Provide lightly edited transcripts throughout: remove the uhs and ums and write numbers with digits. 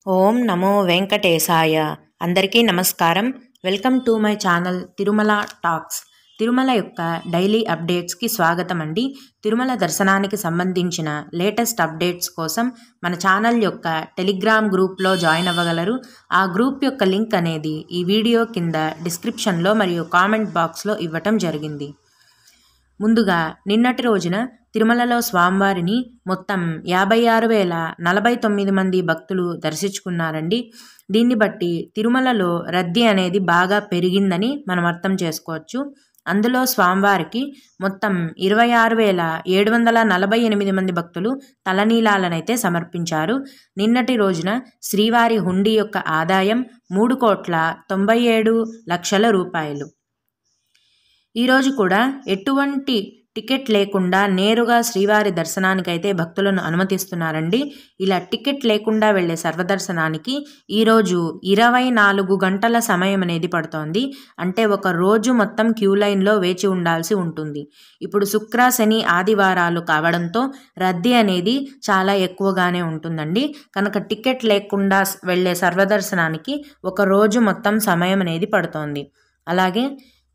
ఓం నమో వెంకటేశాయ. అందరికీ నమస్కారం. Welcome to my channel Tirumala talks. Tirumala యొక్క డైలీ అప్డేట్స్కి స్వాగతం అండి. తిరుమల దర్శనానికి సంబంధించిన లేటెస్ట్ అప్డేట్స్ కోసం మన ఛానల్ యొక్క టెలిగ్రామ్ గ్రూప్లో జాయిన్ అవ్వగలరు. ఆ గ్రూప్ యొక్క లింక్ అనేది ఈ వీడియో కింద డిస్క్రిప్షన్లో మరియు కామెంట్ బాక్స్లో ఇవ్వటం జరిగింది. ముందుగా నిన్నటి రోజున తిరుమలలో స్వామివారిని మొత్తం 56,049 మంది భక్తులు దర్శించుకున్నారండి. దీన్ని బట్టి తిరుమలలో రద్దీ అనేది బాగా పెరిగిందని మనం అర్థం చేసుకోవచ్చు. అందులో స్వామివారికి మొత్తం 26,748 మంది భక్తులు తలనీలాలనైతే సమర్పించారు. నిన్నటి రోజున శ్రీవారి హుండీ యొక్క ఆదాయం 3,97,00,000 రూపాయలు. ఈరోజు కూడా ఎటువంటి టికెట్ లేకుండా నేరుగా శ్రీవారి దర్శనానికైతే భక్తులను అనుమతిస్తున్నారండి. ఇలా టికెట్ లేకుండా వెళ్ళే సర్వదర్శనానికి ఈరోజు 24 గంటల సమయం అనేది పడుతోంది. అంటే ఒక రోజు మొత్తం క్యూ లైన్లో వేచి ఉండాల్సి ఉంటుంది. ఇప్పుడు శుక్ర, శని, ఆదివారాలు కావడంతో రద్దీ అనేది చాలా ఎక్కువగానే ఉంటుందండి. కనుక టికెట్ లేకుండా వెళ్ళే సర్వదర్శనానికి ఒక రోజు మొత్తం సమయం అనేది పడుతోంది. అలాగే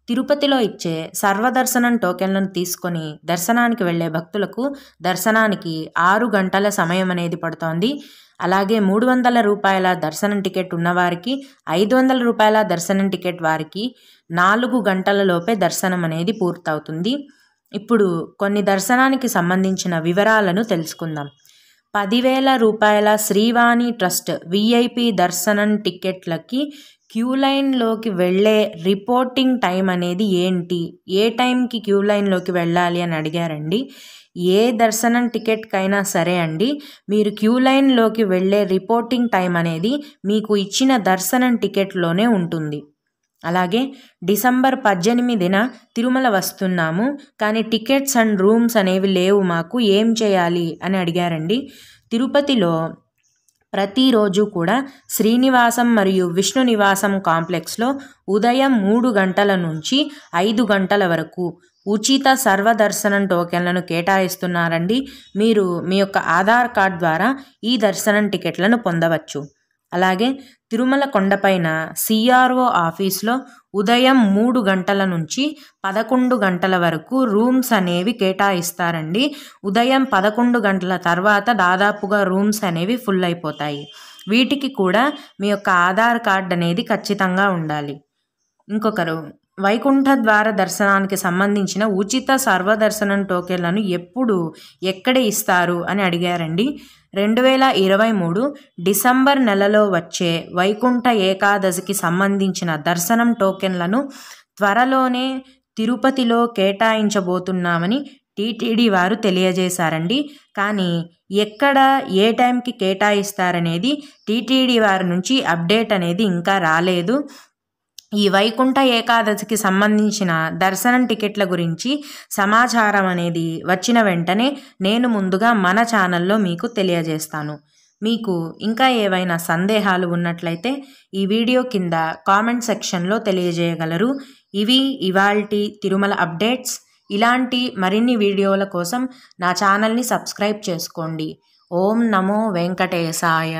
తిరుపతిలో ఇచ్చే సర్వదర్శనం టోకెన్లను తీసుకొని దర్శనానికి వెళ్ళే భక్తులకు దర్శనానికి 6 గంటల సమయం అనేది పడుతోంది. అలాగే 300 రూపాయల దర్శనం టికెట్ ఉన్నవారికి, 500 రూపాయల దర్శనం టికెట్ వారికి 4 గంటల లోపే దర్శనం అనేది పూర్తవుతుంది. ఇప్పుడు కొన్ని దర్శనానికి సంబంధించిన వివరాలను తెలుసుకుందాం. 10,000 రూపాయల శ్రీవాణి ట్రస్ట్ విఐపి దర్శనం టికెట్లకి క్యూ లైన్లోకి వెళ్ళే రిపోర్టింగ్ టైం అనేది ఏంటి, ఏ టైంకి క్యూ లైన్లోకి వెళ్ళాలి అని అడిగారండి. ఏ దర్శనం టికెట్కైనా సరే అండి, మీరు క్యూ లైన్లోకి వెళ్ళే రిపోర్టింగ్ టైం అనేది మీకు ఇచ్చిన దర్శనం టికెట్లోనే ఉంటుంది. అలాగే డిసెంబర్ 18న తిరుమల వస్తున్నాము, కానీ టికెట్స్ అండ్ రూమ్స్ అనేవి లేవు, మాకు ఏం చేయాలి అని అడిగారండి. తిరుపతిలో ప్రతిరోజు కూడా శ్రీనివాసం మరియు విష్ణు నివాసం కాంప్లెక్స్లో ఉదయం 3 గంటల నుంచి 5 గంటల వరకు ఉచిత సర్వదర్శనం టోకెన్లను కేటాయిస్తున్నారండి. మీరు మీ యొక్క ఆధార్ కార్డ్ ద్వారా ఈ దర్శనం టికెట్లను పొందవచ్చు. అలాగే తిరుమల కొండపైన సిఆర్ఓ ఆఫీస్లో ఉదయం 3 గంటల నుంచి 11 గంటల వరకు రూమ్స్ అనేవి కేటాయిస్తారండి. ఉదయం 11 గంటల తర్వాత దాదాపుగా రూమ్స్ అనేవి ఫుల్ అయిపోతాయి. వీటికి కూడా మీ యొక్క ఆధార్ కార్డ్ అనేది ఖచ్చితంగా ఉండాలి. ఇంకొకరు వైకుంఠ ద్వార దర్శనానికి సంబంధించిన ఉచిత సర్వదర్శనం టోకెన్లను ఎప్పుడు ఎక్కడ ఇస్తారు అని అడిగారండి. 2023 డిసెంబర్ నెలలో వచ్చే వైకుంఠ ఏకాదశికి సంబంధించిన దర్శనం టోకెన్లను త్వరలోనే తిరుపతిలో కేటాయించబోతున్నామని టీటీడీ వారు తెలియజేశారండి. కానీ ఎక్కడ ఏ టైంకి కేటాయిస్తారనేది టీటీడీ వారి నుంచి అప్డేట్ అనేది ఇంకా రాలేదు. ఈ వైకుంఠ ఏకాదశికి సంబంధించిన దర్శనం టికెట్ల గురించి సమాచారం అనేది వచ్చిన వెంటనే నేను ముందుగా మన ఛానల్లో మీకు తెలియజేస్తాను. మీకు ఇంకా ఏవైనా సందేహాలు ఉన్నట్లయితే ఈ వీడియో కింద కామెంట్ సెక్షన్లో తెలియజేయగలరు. ఇవి ఇవాల్టి తిరుమల అప్డేట్స్. ఇలాంటి మరిన్ని వీడియోల కోసం నా ఛానల్ని సబ్స్క్రైబ్ చేసుకోండి. ఓం నమో వెంకటేశాయ.